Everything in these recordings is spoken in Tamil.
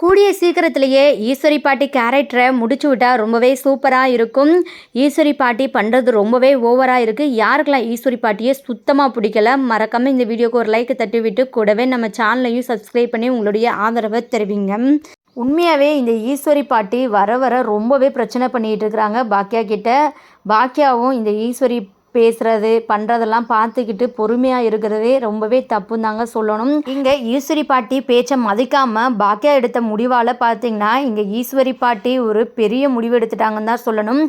கூடிய சீக்கிரத்திலேயே ஈஸ்வரி பாட்டி கேரக்டரை முடிச்சு விட்டா ரொம்பவே சூப்பராக இருக்கும். ஈஸ்வரி பாட்டி பண்ணுறது ரொம்பவே ஓவராக இருக்குது. யாருக்கெல்லாம் ஈஸ்வரி பாட்டியை சுத்தமாக பிடிக்கல, மறக்காமல் இந்த வீடியோக்கு ஒரு லைக் தட்டி விட்டு கூடவே நம்ம சேனலையும் சப்ஸ்கிரைப் பண்ணி உங்களுடைய ஆதரவை தெரிவிங்க. உண்மையாகவே இந்த ஈஸ்வரி பாட்டி வர வர ரொம்பவே பிரச்சனை பண்ணிகிட்டு இருக்கிறாங்க பாக்கியா கிட்ட. பாக்கியாவும் இந்த ஈஸ்வரி பேசுறது பண்ணுறதெல்லாம் பார்த்துக்கிட்டு பொறுமையாக இருக்கிறதே ரொம்பவே தப்புன்னு தாங்க சொல்லணும். இங்கே ஈஸ்வரி பாட்டி பேச்சை மதிக்காமல் பாக்கியா எடுத்த முடிவால் பார்த்தீங்கன்னா இங்கே ஈஸ்வரி பாட்டி ஒரு பெரிய முடிவு எடுத்துட்டாங்கன்னு தான் சொல்லணும்.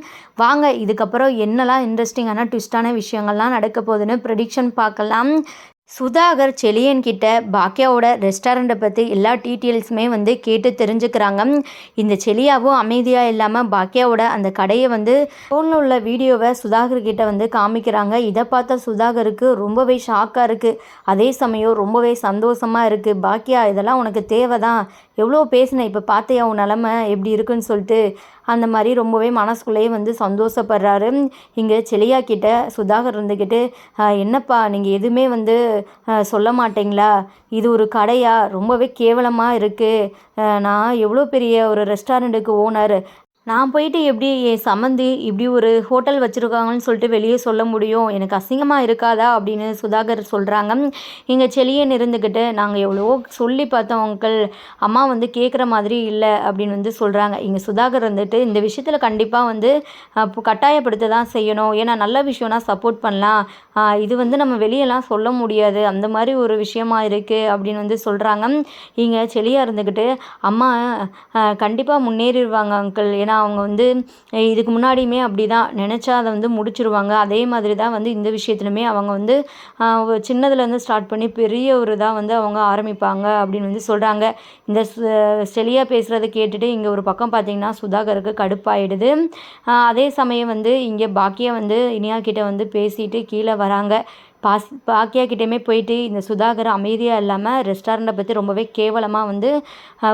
வாங்க இதுக்கப்புறம் என்னெல்லாம் இன்ட்ரெஸ்டிங்கான ட்விஸ்டான விஷயங்கள்லாம் நடக்க போகுதுன்னு ப்ரெடிக்ஷன் பார்க்கலாம். சுதாகர் செலியன் கிட்ட பாக்கியாவோட ரெஸ்டாரண்ட்டை பற்றி எல்லா டீட்டெயில்ஸுமே கேட்டு தெரிஞ்சுக்கிறாங்க. இந்த செலியாவும் அமைதியாக இல்லாமல் பாக்கியாவோட அந்த கடையை ஃபோனில் உள்ள வீடியோவை சுதாகர் கிட்ட காமிக்கிறாங்க. இதை பார்த்த சுதாகருக்கு ரொம்பவே ஷாக்காக இருக்குது. அதே சமயம் ரொம்பவே சந்தோஷமாக இருக்குது. பாக்கியா இதெல்லாம் உனக்கு தேவைதான், எவ்வளோ பேசினேன், இப்போ பார்த்தியா உன் நிலமை எப்படி இருக்குன்னு சொல்லிட்டு அந்த மாதிரி ரொம்பவே மனசுக்குள்ளேயே சந்தோஷப்படுறாரு. இங்கே செலியா கிட்ட சுதாகர் இருந்துக்கிட்டு என்னப்பா நீங்கள் எதுவுமே சொல்ல மாட்டீங்களா, இது ஒரு கடையா, ரொம்பவே கேவலமாக இருக்குது, நான் எவ்வளோ பெரிய ஒரு ரெஸ்டாரண்ட்டுக்கு ஓனர், நான் போயிட்டு எப்படி என் சம்மந்தி இப்படி ஒரு ஹோட்டல் வச்சுருக்காங்கன்னு சொல்லிட்டு வெளியே சொல்ல முடியும், எனக்கு அசிங்கமாக இருக்காதா அப்படின்னு சுதாகர் சொல்கிறாங்க. இங்கே செலியன் இருந்துக்கிட்டு நாங்கள் எவ்வளவோ சொல்லி பார்த்தோம் அங்கிள், அம்மா கேட்குற மாதிரி இல்லை அப்படின்னு சொல்கிறாங்க. இங்கே சுதாகர் இந்த விஷயத்தில் கண்டிப்பாக கட்டாயப்படுத்த தான் செய்யணும், ஏன்னா நல்ல விஷயம்னா சப்போர்ட் பண்ணலாம், இது நம்ம வெளியெல்லாம் சொல்ல முடியாது, அந்த மாதிரி ஒரு விஷயமா இருக்குது அப்படின்னு சொல்கிறாங்க. இங்கே செலியாக இருந்துக்கிட்டு அம்மா கண்டிப்பாக முன்னேறிடுவாங்க அங்கிள், ஏன்னா அவங்க இதுக்கு முன்னாடியுமே அப்படி தான் நினச்சா அதை முடிச்சிருவாங்க, அதே மாதிரி தான் இந்த விஷயத்துலையுமே அவங்க சின்னதுலேருந்து ஸ்டார்ட் பண்ணி பெரிய ஒரு இதாக அவங்க ஆரம்பிப்பாங்க அப்படின்னு சொல்கிறாங்க. இந்த செலியா பேசுகிறத கேட்டுட்டு இங்கே ஒரு பக்கம் பார்த்திங்கன்னா சுதாகருக்கு கடுப்பாயிடுது. அதே சமயம் இங்கே பாக்கியா இனியா கிட்ட பேசிட்டு கீழே வராங்க. பாக்கியா கிட்டேயுமே போயிட்டு இந்த சுதாகர் அமைதியாக இல்லாமல் ரெஸ்டாரண்ட்டை பற்றி ரொம்பவே கேவலமாக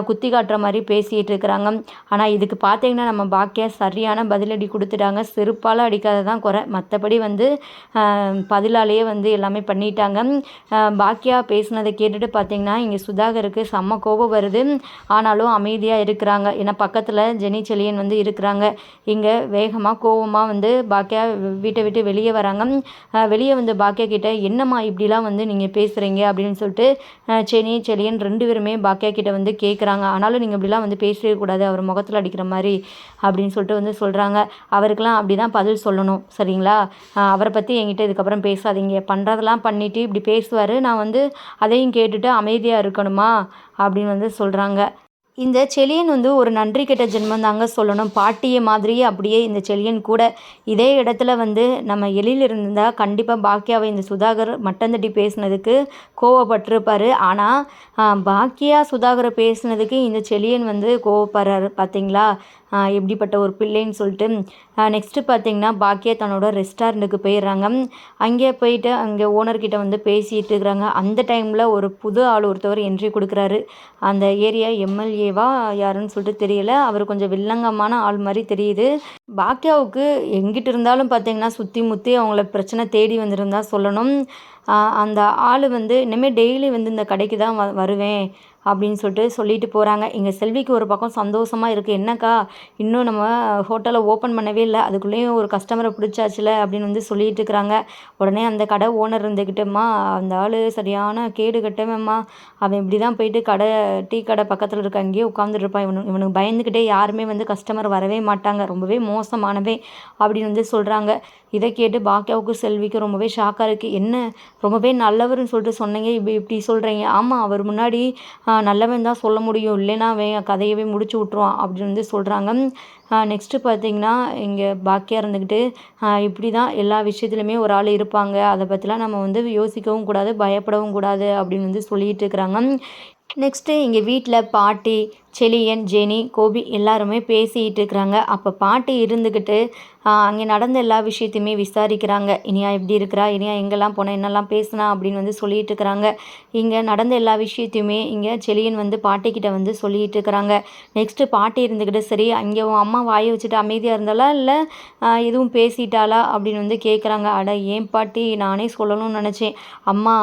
குத்தி காட்டுற மாதிரி பேசிகிட்டு இருக்கிறாங்க. ஆனால் இதுக்கு பார்த்தீங்கன்னா நம்ம பாக்கியா சரியான பதிலடி கொடுத்துட்டாங்க. செருப்பால் அடிக்காத தான் குறை, மற்றபடி பதிலாலேயே எல்லாமே பண்ணிட்டாங்க. பாக்கியா பேசுனதை கேட்டுட்டு பார்த்தீங்கன்னா இங்கே சுதாகருக்கு செம்ம கோபம் வருது. ஆனாலும் அமைதியாக இருக்கிறாங்க, ஏன்னா பக்கத்தில் ஜெனி செலியன் இருக்கிறாங்க. இங்கே வேகமாக கோபமாக பாக்கியா வீட்டை விட்டு வெளியே வராங்க. வெளியே பாக்கியா கிட்ட என்னம்மா இப்படிலாம் நீங்கள் பேசுகிறீங்க அப்படின்னு சொல்லிட்டு செனி செலியன் 2 பேருமே பாக்கியா கிட்ட கேட்குறாங்க. ஆனாலும் நீங்கள் இப்படிலாம் பேசவே கூடாது, அவர் முகத்தில் அடிக்கிற மாதிரி அப்படின்னு சொல்லிட்டு சொல்கிறாங்க. அவருக்கெல்லாம் அப்படி தான் பதில் சொல்லணும், சரிங்களா, அவரை பற்றி என்கிட்ட இதுக்கப்புறம் பேசாதீங்க, பண்ணுறதெல்லாம் பண்ணிவிட்டு இப்படி பேசுவார், நான் அதையும் கேட்டுட்டு அமைதியாக இருக்கணுமா அப்படின்னு சொல்கிறாங்க. இந்த செலியன் ஒரு நன்றி கெட்ட ஜென்மம் தாங்க சொல்லணும். பாட்டியை மாதிரியே அப்படியே இந்த செலியன் கூட இதே இடத்துல நம்ம எழில் இருந்தால் கண்டிப்பாக பாக்கியாவை இந்த சுதாகர் மட்டம் தட்டி பேசினதுக்கு கோவப்பட்டிருப்பார். ஆனால் பாக்கியா சுதாகரை பேசினதுக்கு இந்த செலியன் கோவப்படுறாரு. பார்த்தீங்களா எப்படிப்பட்ட ஒரு பிள்ளைன்னு சொல்லிட்டு. நெக்ஸ்ட்டு பார்த்திங்கன்னா பாக்கியா தன்னோட ரெஸ்டாரண்ட்டுக்கு போயிடுறாங்க. அங்கே போயிட்டு அங்கே ஓனர்கிட்ட பேசிகிட்டு இருக்கிறாங்க. அந்த டைமில் ஒரு புது ஆள் ஒருத்தவர் என்ட்ரி கொடுக்குறாரு. அந்த ஏரியா எம்எல்ஏவா யாருன்னு சொல்லிட்டு தெரியல, அவர் கொஞ்சம் வில்லங்கமான ஆள் மாதிரி தெரியுது. பாக்கியாவுக்கு எங்கிட்ட இருந்தாலும் பார்த்திங்கன்னா சுற்றி முற்றி அவங்கள பிரச்சனை தேடி வந்துருந்தா சொல்லணும். அந்த ஆள் இனிமேல் டெய்லி இந்த கடைக்கு தான் வருவேன் அப்படின்னு சொல்லிட்டு போகிறாங்க. எங்கள் செல்விக்கு ஒரு பக்கம் சந்தோஷமாக இருக்குது, என்னக்கா இன்னும் நம்ம ஹோட்டலை ஓப்பன் பண்ணவே இல்லை, அதுக்குள்ளேயும் ஒரு கஸ்டமரை பிடிச்சாச்சுல அப்படின்னு சொல்லிட்டு இருக்கிறாங்க. உடனே அந்த கடை ஓனர் இருந்துக்கிட்டேம்மா, அந்த ஆள் சரியான கேடு கட்டவேம்மா, அவன் இப்படி தான் போயிட்டு டீ கடை பக்கத்தில் இருக்க அங்கேயே உட்காந்துருப்பான், இவனுக்கு பயந்துக்கிட்டே யாருமே கஸ்டமர் வரவே மாட்டாங்க, ரொம்பவே மோசமானவே அப்படின்னு சொல்கிறாங்க. இதை கேட்டு பாக்கியாவுக்கு செல்விக்கு ரொம்பவே ஷாக்காக இருக்குது. என்ன ரொம்பவே நல்லவர்னு சொல்லிட்டு சொன்னீங்க, இப்படி சொல்கிறீங்க, ஆமாம் அவர் முன்னாடி நல்லவன் தான் சொல்ல முடியும், இல்லைன்னா அவன் கதையவே முடிச்சு விட்ருவான் அப்படின்னு சொல்கிறாங்க. நெக்ஸ்ட்டு பார்த்திங்கன்னா இங்கே பாக்கியா இருந்துக்கிட்டு இப்படி தான் எல்லா விஷயத்துலையுமே ஒரு ஆள் இருப்பாங்க, அதை பற்றிலாம் நம்ம யோசிக்கவும் கூடாது, பயப்படவும் கூடாது அப்படின்னு சொல்லிட்டு இருக்கிறாங்க. நெக்ஸ்ட்டு இங்கே வீட்டில் பாட்டி, செலியன், ஜெனி, கோபி எல்லாருமே பேசிகிட்டு இருக்கிறாங்க. அப்போ பாட்டி இருந்துக்கிட்டு அங்கே நடந்த எல்லா விஷயத்தையுமே விசாரிக்கிறாங்க. இனியா எப்படி இருக்கிறா, இனியா எங்கெல்லாம் போனால் என்னெல்லாம் பேசினா அப்படின்னு சொல்லிகிட்டு இருக்கிறாங்க. இங்கே நடந்த எல்லா விஷயத்தையுமே இங்கே செலியன் பாட்டிக்கிட்ட சொல்லிகிட்டு இருக்கிறாங்க. நெக்ஸ்ட்டு பாட்டி இருந்துக்கிட்டு சரி அங்கே உன் அம்மா வாயை வச்சுட்டு அமைதியாக இருந்தாலா இல்லை எதுவும் பேசிட்டாளா அப்படின்னு கேட்குறாங்க. அட ஏன் பாட்டி, நானே சொல்லணும்னு நினச்சேன், அம்மா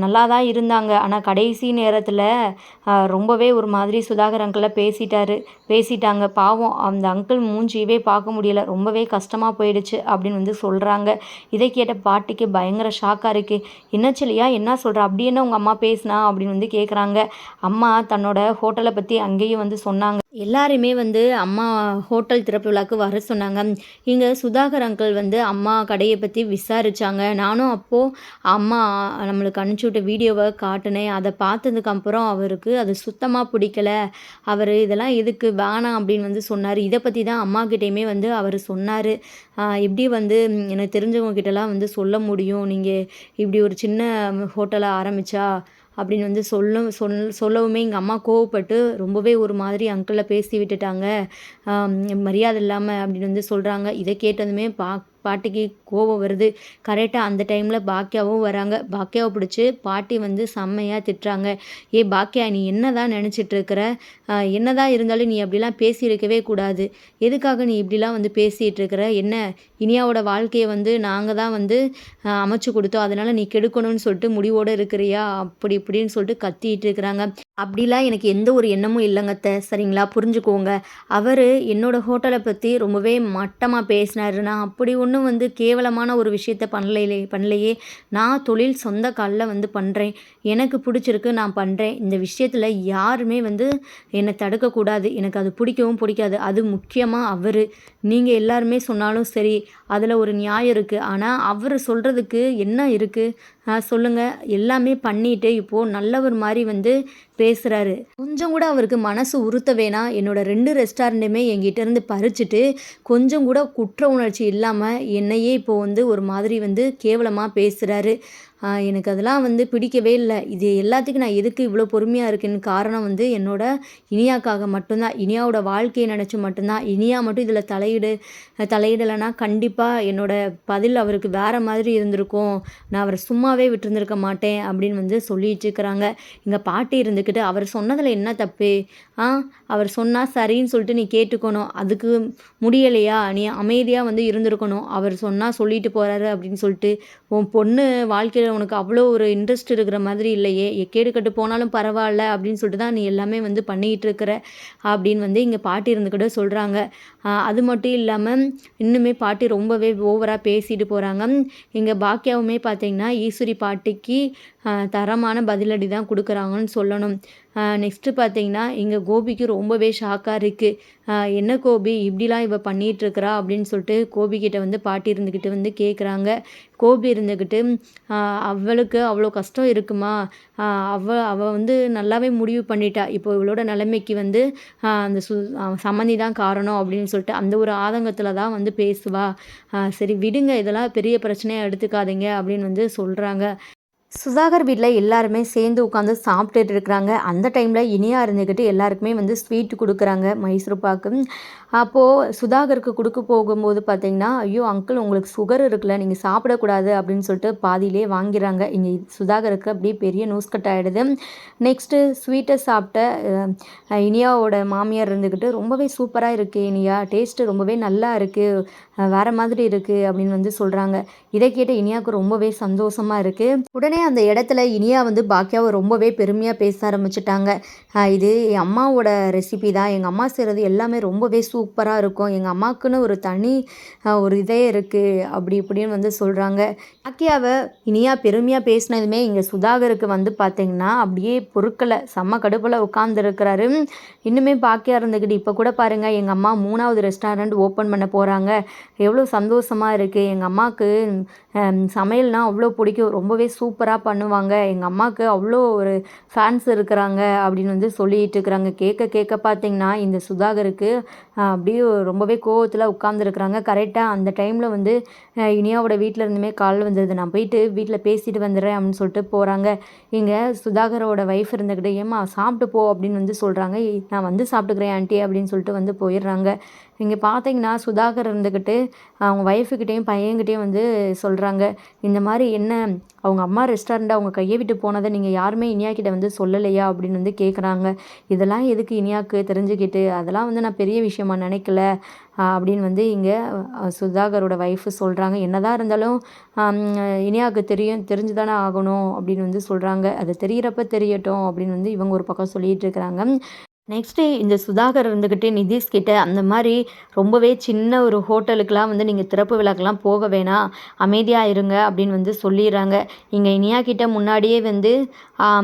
நல்லா தான் இருந்தாங்க, ஆனால் கடைசி நேரத்தில் நேரத்தில் ரொம்பவே ஒரு மாதிரி சுதாகர் அங்கிளை பேசிட்டாங்க. பாவம் அந்த அங்கிள் மூஞ்சியவே பார்க்க முடியல, ரொம்பவே கஷ்டமாக போயிடுச்சு அப்படின்னு வந்து சொல்கிறாங்க. இதை கேட்ட பாட்டிக்கு பயங்கர ஷாக்காக இருக்குது. என்ன சொல்லியா, என்ன சொல்கிற, அப்படி என்ன உங்கள் அம்மா பேசினா அப்படின்னு வந்து கேட்குறாங்க. அம்மா தன்னோட ஹோட்டலை பற்றி அங்கேயும் வந்து சொன்னாங்க. எல்லாருமே வந்து அம்மா ஹோட்டல் திறப்பு விழாக்கு வர சொன்னாங்க. இங்கே சுதாகர் அங்கிள் வந்து அம்மா கடையை பற்றி விசாரித்தாங்க. நானும் அப்போது அம்மா நம்மளுக்கு அனுப்பிச்சி விட்ட வீடியோவை காட்டினேன். அதை பார்த்ததுக்கப்புறம் அவருக்கு அது சுத்தமாக பிடிக்கல. அவர் இதெல்லாம் எதுக்கு வேணாம் அப்படின்னு வந்து சொன்னார். இதை பற்றி தான் அம்மாக்கிட்டேயுமே வந்து அவர் சொன்னார். எப்படி வந்து எனக்கு தெரிஞ்சவங்க கிட்டலாம் வந்து சொல்ல முடியும், நீங்கள் இப்படி ஒரு சின்ன ஹோட்டலை ஆரம்பித்தா அப்படின்னு வந்து சொல்லவுமே எங்கள் அம்மா கோவப்பட்டு ரொம்பவே ஒரு மாதிரி அங்கிளை பேசி விட்டுட்டாங்க, மரியாதை இல்லாமல் அப்படின்னு வந்து சொல்கிறாங்க. இதை கேட்டதுமே பாட்டிக்கு கோபம் வருது. கரெக்டாக அந்த டைமில் பாக்கியாவும் வராங்க. பாக்கியாவை பிடிச்சி பாட்டி வந்து செம்மையாக திட்டுறாங்க. பாக்கியா, நீ என்ன தான் நினச்சிட்ருக்கிற, என்ன தான் இருந்தாலும் நீ அப்படிலாம் பேசியிருக்கவே கூடாது. எதுக்காக நீ இப்படிலாம் வந்து பேசிகிட்ருக்கிற, என்ன இனியாவோட வாழ்க்கையை வந்து நாங்கள் தான் வந்து அமைச்சு கொடுத்தோம், அதனால் நீ கெடுக்கணும்னு சொல்லிட்டு முடிவோடு இருக்கிறியா, அப்படி இப்படின்னு சொல்லிட்டு கத்திட்டு இருக்கிறாங்க. அப்படிலாம் எனக்கு எந்த ஒரு எண்ணமும் இல்லைங்க அத்தை, சரிங்களா, புரிஞ்சுக்கோங்க. அவர் என்னோடய ஹோட்டலை பற்றி ரொம்பவே மட்டமாக பேசினார். நான் அப்படி ஒன்றும் வந்து கேவலமான ஒரு விஷயத்த பண்ணலையே. நான் தொழில் சொந்த காலில் வந்து பண்ணுறேன், எனக்கு பிடிச்சிருக்கு, நான் பண்ணுறேன். இந்த விஷயத்தில் யாருமே வந்து என்னை தடுக்கக்கூடாது. எனக்கு அது பிடிக்கவும் பிடிக்காது. அது முக்கியமாக அவர், நீங்கள் எல்லாருமே சொன்னாலும் சரி, அதில் ஒரு நியாயம் இருக்குது. ஆனால் அவர் சொல்கிறதுக்கு என்ன இருக்குது சொல்லுங்கள். எல்லாமே பண்ணிவிட்டு இப்போது நல்லவர் மாதிரி வந்து பேசுகிறாரு. கொஞ்சம் கூட அவருக்கு மனசு உறுத்த வேணாம். என்னோடய 2 ரெஸ்டாரண்ட்டுமே என்கிட்டேருந்து பறிச்சுட்டு கொஞ்சம் கூட குற்ற உணர்ச்சி இல்லாமல் என்னையே இப்போது வந்து ஒரு மாதிரி வந்து கேவலமாக பேசுகிறாரு. எனக்கு அதெல்லாம் வந்து பிடிக்கவே இல்லை. இது எல்லாத்துக்கும் நான் எதுக்கு இவ்வளோ பொறுமையாக இருக்கேன்னு காரணம் வந்து என்னோட இனியாக்காக மட்டும்தான். இனியாவோட வாழ்க்கையை நினச்சி மட்டும்தான். இனியா மட்டும் இதில் தலையிடலைன்னா கண்டிப்பாக என்னோடய பதில் அவருக்கு வேறு மாதிரி இருந்திருக்கும். நான் அவரை சும்மாவே விட்டுருந்துருக்க மாட்டேன் அப்படின்னு வந்து சொல்லிட்டு இருக்கிறாங்க. இங்கே பாட்டி இருந்துக்கிட்டு அவர் சொன்னதில் என்ன தப்பு, அவர் சொன்னால் சரின்னு சொல்லிட்டு நீ கேட்டுக்கணும். அதுக்கு முடியலையா, நீ அமைதியாக வந்து இருந்திருக்கணும். அவர் சொன்னால் சொல்லிட்டு போகிறாரு அப்படின்னு சொல்லிட்டு. உன் பொண்ணு வாழ்க்கையில் உனக்கு அவ்வளோ ஒரு இன்ட்ரெஸ்ட் இருக்கிற மாதிரி இல்லையே, கேடு கட்டு போனாலும் பரவாயில்ல அப்படின்னு சொல்லிட்டு தான் நீ எல்லாமே வந்து பண்ணிகிட்டு இருக்கிற அப்படின்னு வந்து இங்கே பாட்டி இருந்துக்கிட்ட சொல்கிறாங்க. அது மட்டும் இல்லாமல் இன்னுமே பாட்டி ரொம்பவே ஓவராக பேசிட்டு போகிறாங்க. இங்கே பாக்கியாவுமே பார்த்திங்கன்னா ஈஸ்வரி பாட்டிக்கு தரமான பதிலடி தான் கொடுக்குறாங்கன்னு சொல்லணும். நெக்ஸ்ட்டு பார்த்திங்கன்னா இங்கே கோபிக்கு ரொம்பவே ஷாக்காக இருக்குது. என்ன கோபி இப்படிலாம் இவ பண்ணிகிட்ருக்கிறா அப்படின்னு சொல்லிட்டு கோபிக்கிட்ட வந்து பாட்டி இருந்துக்கிட்டு வந்து கேட்குறாங்க. கோபி இருந்துக்கிட்டு அவளுக்கு அவ்வளோ கஷ்டம் இருக்குமா, அவள் வந்து நல்லாவே முடிவு பண்ணிட்டா, இப்போ இவளோட நிலைமைக்கு வந்து அந்த சம்மந்தி தான் காரணம் அப்படின்னு சொல்லிட்டு அந்த ஒரு ஆதங்கத்தில் தான் வந்து பேசுவா. சரி விடுங்க, இதெல்லாம் பெரிய பிரச்சனையாக எடுத்துக்காதீங்க அப்படின்னு வந்து சொல்கிறாங்க. சுதாகர் வீட்டில் எல்லாருமே சேர்ந்து உட்காந்து சாப்பிட்டுட்டு இருக்கிறாங்க. அந்த டைமில் இனியா இருந்துக்கிட்டு எல்லாருக்குமே வந்து ஸ்வீட் கொடுக்குறாங்க, மைசூர் பாக்கு. அப்போது சுதாகருக்கு கொடுக்க போகும்போது பார்த்திங்கன்னா, ஐயோ அங்கிள் உங்களுக்கு சுகர் இருக்குல்ல, நீங்கள் சாப்பிடக்கூடாது அப்படின்னு சொல்லிட்டு பாதியிலே வாங்கிறாங்க. இங்கே சுதாகருக்கு அப்படியே பெரிய நூஸ்கட் ஆகிடுது. நெக்ஸ்ட்டு ஸ்வீட்டை சாப்பிட்ட இனியாவோட மாமியார் இருந்துக்கிட்டு ரொம்பவே சூப்பராக இருக்குது இனியா, டேஸ்ட்டு ரொம்பவே நல்லா இருக்குது, வேறு மாதிரி இருக்குது அப்படின்னு வந்து சொல்கிறாங்க. இதை கேட்ட இனியாவுக்கு ரொம்பவே சந்தோஷமாக இருக்குது. உடனே அந்த இடத்துல இனியா வந்து பாக்கியாவை ரொம்பவே பெருமையாக பேச ஆரம்பிச்சிட்டாங்க. இது என் அம்மாவோட ரெசிபி தான், எங்கள் அம்மா செய்கிறது எல்லாமே ரொம்பவே சூப்பராக இருக்கும், எங்கள் அம்மாவுக்குன்னு ஒரு தனி ஒரு இதே இருக்குது அப்படி இப்படின்னு வந்து சொல்கிறாங்க. பாக்கியாவை இனியா பெருமையாக பேசினதுமே இங்கே சுதாகருக்கு வந்து பார்த்திங்கன்னா அப்படியே பொருட்களை செம்ம கடுப்பில் உட்காந்துருக்கிறாரு. இன்னுமே பாக்கியா இருந்துக்கிட்டு இப்போ கூட பாருங்கள், எங்கள் அம்மா 3வது ரெஸ்டாரண்ட் ஓப்பன் பண்ண போகிறாங்க, எவ்வளோ சந்தோஷமாக இருக்குது, எங்கள் அம்மாவுக்கு சமையல்னால் அவ்வளோ பிடிக்கும், ரொம்பவே சூப்பராக பண்ணுவாங்க, எங்கள் அம்மாவுக்கு அவ்வளோ ஒரு ஃபேன்ஸ் இருக்கிறாங்க அப்படின்னு வந்து சொல்லிகிட்டு இருக்கிறாங்க. கேட்க பார்த்திங்கன்னா இந்த சுதாகருக்கு அப்படியே ரொம்பவே கோவத்தில் உட்காந்துருக்குறாங்க. கரெக்டாக அந்த டைமில் வந்து இனியாவோட வீட்டில் இருந்துமே கால் வந்தது, நான் போயிட்டு வீட்டில் பேசிட்டு வந்துடுறேன் அப்படின்னு சொல்லிட்டு போகிறாங்க. இங்கே சுதாகரோட ஒய்ஃப் இருந்துக்கிட்டு ஏம்மா சாப்பிட்டு போ அப்படின்னு வந்து சொல்கிறாங்க. நான் வந்து சாப்பிட்டுக்கிறேன் ஆண்டி அப்படின்னு சொல்லிட்டு வந்து போயிடுறாங்க. இங்கே பார்த்தீங்கன்னா சுதாகர் இருந்துக்கிட்டு அவங்க ஒய்ஃபுக்கிட்டேயும் பையன்கிட்டையும் வந்து சொல்கிறாங்க, இந்த மாதிரி என்ன அவங்க அம்மா ரெஸ்டாரண்ட்டை அவங்க கையை விட்டு போனதை நீங்கள் யாருமே இனியா கிட்ட வந்து சொல்லலையா அப்படின்னு வந்து கேட்குறாங்க. இதெல்லாம் எதுக்கு இனியாவுக்கு தெரிஞ்சுக்கிட்டு, அதெல்லாம் வந்து நான் பெரிய விஷயமா நினைக்கல அப்படின்னு வந்து இங்கே சுதாகரோட ஒய்ஃபு சொல்கிறாங்க. என்னதான் இருந்தாலும் இனியாவுக்கு தெரிஞ்சு தானே ஆகணும் அப்படின்னு வந்து சொல்கிறாங்க. அது தெரிகிறப்ப தெரியட்டும் அப்படின்னு வந்து இவங்க ஒரு பக்கம் சொல்லிகிட்டு இருக்கிறாங்க. நெக்ஸ்ட்டு இந்த சுதாகர் இருந்துக்கிட்டு நிதிஷ் கிட்ட அந்த மாதிரி ரொம்பவே சின்ன ஒரு ஹோட்டலுக்கெலாம் வந்து நீங்கள் திறப்பு விழாக்கெல்லாம் போக வேணாம், அமைதியாக இருங்க அப்படின்னு வந்து சொல்லிடுறாங்க. இங்கே இனியா கிட்ட முன்னாடியே வந்து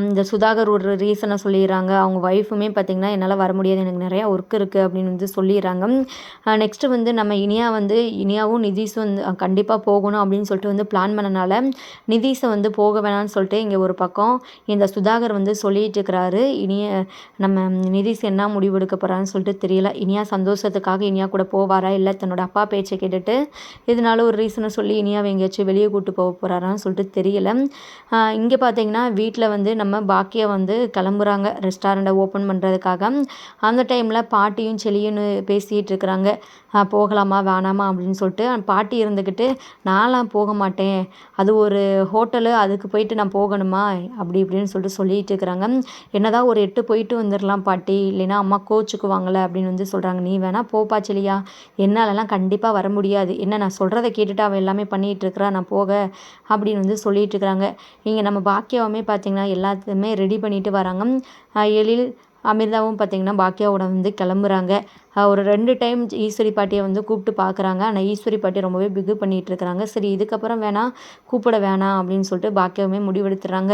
இந்த சுதாகர் ஒரு ரீசனை சொல்லிடுறாங்க. அவங்க ஒய்ஃபுமே பார்த்திங்கன்னா என்னால் வர முடியாது, எனக்கு நிறையா ஒர்க் இருக்குது அப்படின்னு வந்து சொல்லிடுறாங்க. நெக்ஸ்ட்டு வந்து நம்ம இனியாவும் நிதிஷும் வந்து கண்டிப்பாக போகணும் அப்படின்னு சொல்லிட்டு வந்து பிளான் பண்ணனால நிதிஷை வந்து போக வேணாம்னு சொல்லிட்டு இங்கே ஒரு பக்கம் இந்த சுதாகர் வந்து சொல்லிட்டு இருக்கிறாரு. நம்ம நிதிஷ் என்ன முடிவு எடுக்க போகிறான்னு சொல்லிட்டு தெரியல. இனியா சந்தோஷத்துக்காக இனியா கூட போவாரா, இல்லை தன்னோட அப்பா பேச்சை கேட்டுட்டு இதனால ஒரு ரீசனை சொல்லி இனியாவை எங்கேயாச்சும் வெளியே கூப்பிட்டு போக போகிறாரான்னு சொல்லிட்டு தெரியல. இங்கே பார்த்தீங்கன்னா வீட்டில் வந்து நம்ம பாக்கியா வந்து கிளம்புறாங்க ரெஸ்டாரண்ட்டை ஓப்பன் பண்ணுறதுக்காக. அந்த டைமில் பாட்டியும் செல்லியும் பேசிகிட்டு இருக்கிறாங்க. போகலாமா வேணாமா அப்படின்னு சொல்லிட்டு பாட்டி இருந்துக்கிட்டு நான்லாம் போக மாட்டேன், அது ஒரு ஹோட்டலு, அதுக்கு போயிட்டு நான் போகணுமா அப்படி இப்படின்னு சொல்லிட்டு சொல்லிட்டு இருக்கிறாங்க. என்னதான் ஒரு 8 போயிட்டு வந்துடலாம் பாட்டி, இல்லைன்னா அம்மா கோச்சுக்குவாங்கள்ல அப்படின்னு வந்து சொல்கிறாங்க. நீ வேணா போப்பா செல்லியா, என்னாலலாம் கண்டிப்பாக வர முடியாது, என்ன நான் சொல்கிறத கேட்டுட்டு அவள் எல்லாமே பண்ணிகிட்டு இருக்கிறா, நான் போக அப்படின்னு வந்து சொல்லிட்டு இருக்கிறாங்க. இங்கே நம்ம பாக்கியாவுமே பார்த்திங்கன்னா எல்லாத்தையுமே ரெடி பண்ணிட்டு வராங்க. எழில் அமிர்தாவும் பார்த்திங்கன்னா பாக்கியாவோட வந்து கிளம்புறாங்க. ஒரு 2 டைம் ஈஸ்வரி பாட்டியை வந்து கூப்பிட்டு பார்க்குறாங்க. ஆனால் ஈஸ்வரி பாட்டி ரொம்பவே பிகு பண்ணிகிட்டு இருக்கிறாங்க. சரி இதுக்கப்புறம் கூப்பிட வேணாம் அப்படின்னு சொல்லிட்டு பாக்கியாவுமே முடிவெடுத்துறாங்க.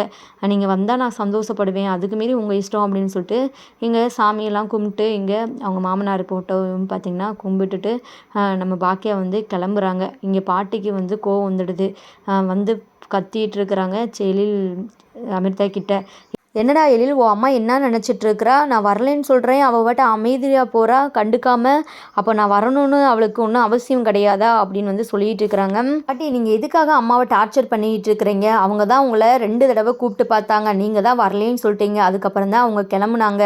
நீங்கள் வந்தால் நான் சந்தோஷப்படுவேன், அதுக்கு மீறி உங்கள் இஷ்டம் அப்படின்னு சொல்லிட்டு இங்கே சாமியெல்லாம் கும்பிட்டு இங்கே அவங்க மாமனார் போட்டோவும் பார்த்திங்கன்னா கும்பிட்டுட்டு நம்ம பாக்கியா வந்து கிளம்புறாங்க. இங்கே பாட்டிக்கு வந்து கோவம் வந்துடுது. வந்து கத்திட்டு இருக்கிறாங்க எழில் அமிர்தா கிட்ட. என்னடா எழில், உன் அம்மா என்ன நினச்சிட்ருக்கிறா, நான் வரலைன்னு சொல்கிறேன், அவள் பாட்டு அமைதியாக போகிறா கண்டுக்காமல், அப்போ நான் வரணும்னு அவளுக்கு ஒன்றும் அவசியம் கிடையாதா அப்படின்னு வந்து சொல்லிகிட்டு இருக்கிறாங்க. பாட்டி நீங்கள் எதுக்காக அம்மாவை டார்ச்சர் பண்ணிகிட்டு இருக்கிறீங்க, அவங்க தான் உங்களை 2 தடவை கூப்பிட்டு பார்த்தாங்க, நீங்கள் தான் வரலேன்னு சொல்லிட்டீங்க, அதுக்கப்புறம் தான் அவங்க கிளம்புனாங்க,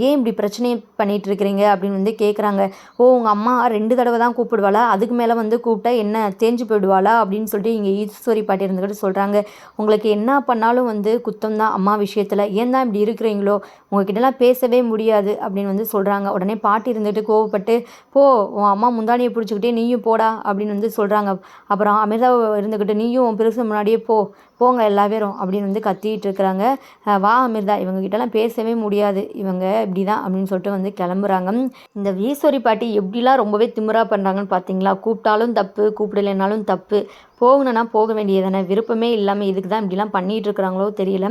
ஏன் இப்படி பிரச்சனை பண்ணிகிட்டு இருக்கிறீங்க அப்படின்னு வந்து கேட்குறாங்க. உங்கள் அம்மா 2 தடவை தான் கூப்பிடுவாளா, அதுக்கு மேலே வந்து கூப்பிட்டா என்ன தேஞ்சு போயிடுவாளா அப்படின்னு சொல்லிட்டு இங்கே ஈஸ்வரி பாட்டி இருந்துக்கிட்டு சொல்கிறாங்க. உங்களுக்கு என்ன பண்ணாலும் வந்து குத்தம் தான் அம்மா விஷயத்தில், ஏன் தான் இப்படி இருக்கிறீங்களோ, உங்ககிட்டலாம் பேசவே முடியாது அப்படின்னு வந்து சொல்கிறாங்க. உடனே பாட்டி இருந்துட்டு கோவப்பட்டு போ, உன் அம்மா முந்தானியை பிடிச்சிக்கிட்டே நீயும் போடா அப்படின்னு வந்து சொல்கிறாங்க. அப்புறம் அமிர்தா இருந்துக்கிட்டு நீயும் உன் பெருசு முன்னாடியே போங்க எல்லா பேரும் அப்படின்னு வந்து கத்திட்டு இருக்கிறாங்க. வா அமிர்தா, இவங்ககிட்டலாம் பேசவே முடியாது, இவங்க இப்படி தான் அப்படின்னு சொல்லிட்டு வந்து கிளம்புறாங்க. இந்த ஈஸ்வரி பாட்டி எப்படிலாம் ரொம்பவே திமிரா பண்ணுறாங்கன்னு பார்த்தீங்களா, கூப்பிட்டாலும் தப்பு கூப்பிடலைனாலும் தப்பு, போகணுன்னா போக வேண்டியதானே, விருப்பமே இல்லாமல் இதுக்கு தான் இப்படிலாம் பண்ணிகிட்டு இருக்கிறாங்களோ தெரியல.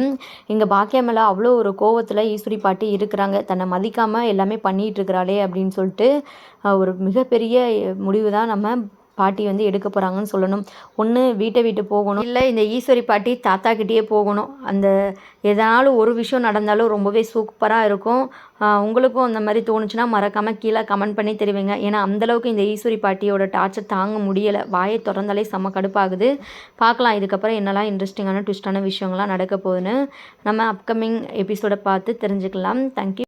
இங்கே பாக்கியா மேலே அவ்வளோ ஒரு கோவத்தில் ஈஸ்வரி பாட்டி இருக்கிறாங்க. தன்னை மதிக்காமல் எல்லாமே பண்ணிகிட்டு இருக்கிறாளே அப்படின்னு சொல்லிட்டு ஒரு மிகப்பெரிய முடிவு தான் நம்ம பாட்டி வந்து எடுக்க போகிறாங்கன்னு சொல்லணும். ஒன்று வீட்டை விட்டு போகணும், இல்லை இந்த ஈஸ்வரி பாட்டி தாத்தாக்கிட்டேயே போகணும். அந்த எதனாலும் ஒரு விஷயம் நடந்தாலும் ரொம்பவே சூப்பராக இருக்கும். உங்களுக்கும் அந்த மாதிரி தோணுச்சுன்னா மறக்காமல் கீழே கமெண்ட் பண்ணி தெரிவிங்க. ஏன்னா அந்தளவுக்கு இந்த ஈஸ்வரி பாட்டியோட டார்ச்சர் தாங்க முடியலை, வாயை திறந்தாலே செம்ம கடுப்பாகுது. பார்க்கலாம் இதுக்கப்புறம் என்னெல்லாம் இன்ட்ரெஸ்டிங்கான ட்விஸ்டான விஷயங்கள்லாம் நடக்க போகுதுன்னு நம்ம அப்கமிங் எபிசோடை பார்த்து தெரிஞ்சுக்கலாம். தேங்க்யூ.